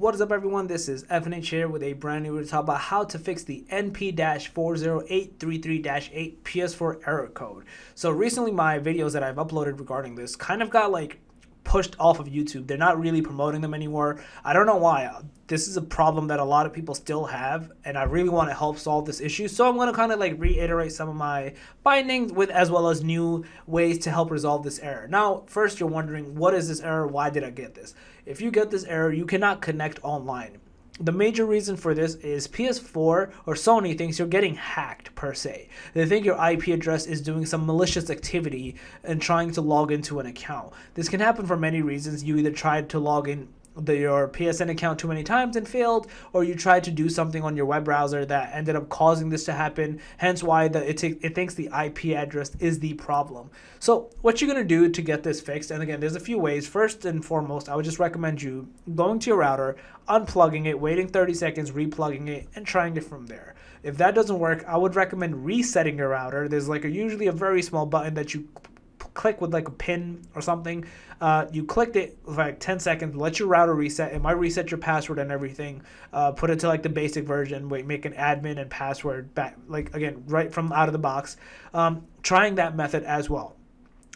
What is up, everyone? This is FNH here with a brand new video to talk about how to fix the NP-40833-8 PS4 error code. So recently my videos that I've uploaded regarding this kind of got pushed off of YouTube. They're not really promoting them anymore. I don't know why. This is a problem that a lot of people still have, and I really want to help solve this issue. So I'm going to kind of reiterate some of my findings as well as new ways to help resolve this error. Now, first you're wondering, what is this error? Why did I get this? If you get this error, you cannot connect online. The major reason for this is PS4 or Sony thinks you're getting hacked per se. They think your IP address is doing some malicious activity and trying to log into an account. This can happen for many reasons. You either tried to log in your PSN account too many times and failed, or you tried to do something on your web browser that ended up causing this to happen, hence why it thinks the IP address is the problem. So what you're going to do to get this fixed, and again, there's a few ways. First and foremost, I would just recommend you going to your router, unplugging it, waiting 30 seconds, replugging it, and trying it from there. If that doesn't work, I would recommend resetting your router. There's usually a very small button that you click with a pin or something. You clicked it for 10 seconds, let your router reset. It might reset your password and everything. Put it to the basic version, make an admin and password back, again, right from out of the box. Trying that method as well.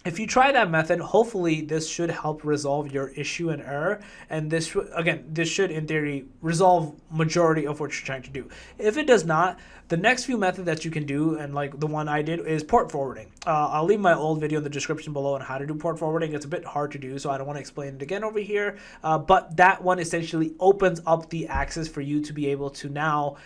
If you try that method, hopefully this should help resolve your issue and error, and this should in theory resolve majority of what you're trying to do. If it does not, the next few methods that you can do, and the one I did, is port forwarding. I'll leave my old video in the description below on how to do port forwarding. It's a bit hard to do, so I don't want to explain it again over here, but that one essentially opens up the access for you to be able to now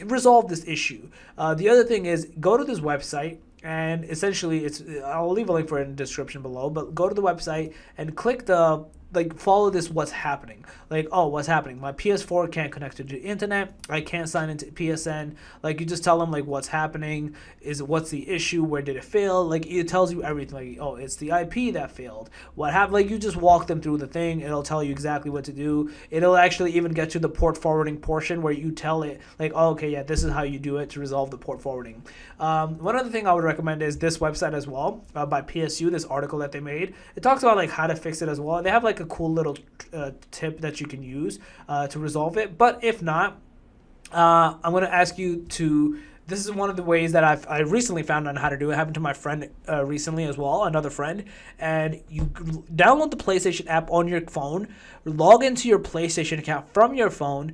resolve this issue. The other thing is, go to this website. And essentially, I'll leave a link for it in the description below, but go to the website and click the follow this what's happening. Oh, what's happening? My PS4 can't connect to the internet. I can't sign into PSN. You just tell them what's happening, what's the issue, where did it fail? It tells you everything. Oh, it's the IP that failed. What happened? You just walk them through the thing. It'll tell you exactly what to do. It'll actually even get to the port forwarding portion where you tell it oh, okay, yeah, this is how you do it to resolve the port forwarding. One other thing I would recommend is this website as well, by PSU, this article that they made. It talks about how to fix it as well. They have a cool little tip that you can use to resolve it. But if not, I'm going to ask you to, this is one of the ways that I recently found on how to do it. It happened to my friend recently as well, another friend. And you download the PlayStation app on your phone, log into your PlayStation account from your phone,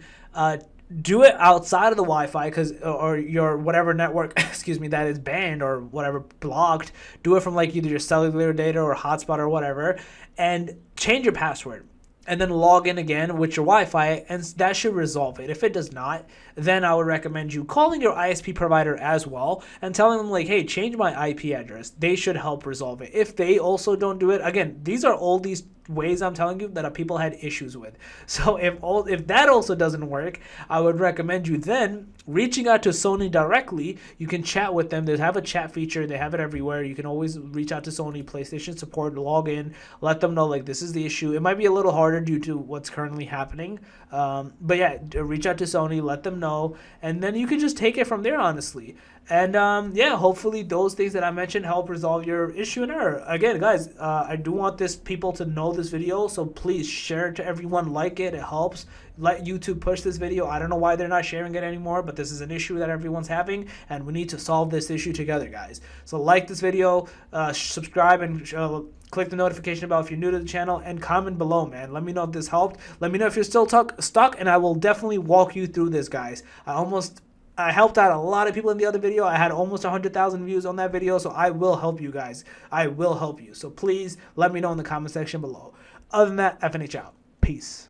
do it outside of the Wi-Fi or your whatever network, excuse me, that is banned or whatever blocked. Do it from either your cellular data or hotspot or whatever, and change your password. And then log in again with your Wi-Fi, and that should resolve it. If it does not, then I would recommend you calling your ISP provider as well and telling them hey, change my IP address. They should help resolve it. If they also don't do it, again, these are all these ways I'm telling you that people had issues with. So if that also doesn't work, I would recommend you then reaching out to Sony directly. You can chat with them. They have a chat feature. They have it everywhere. You can always reach out to Sony PlayStation support, log in, let them know this is the issue. It might be a little harder due to what's currently happening, but yeah, reach out to Sony, let them know, and then you can just take it from there, honestly. And yeah, hopefully those things that I mentioned help resolve your issue and error. Again, guys, I do want people to know this video, so please share it to everyone, like it helps. Let YouTube push this video. I don't know why they're not sharing it anymore, but this is an issue that everyone's having, and we need to solve this issue together, guys. So like this video, subscribe, and click the notification bell if you're new to the channel, and comment below, man. Let me know if this helped. Let me know if you're still stuck, and I will definitely walk you through this, guys. I helped out a lot of people in the other video. I had almost 100,000 views on that video, so I will help you guys. I will help you. So please let me know in the comment section below. Other than that, FNH out. Peace.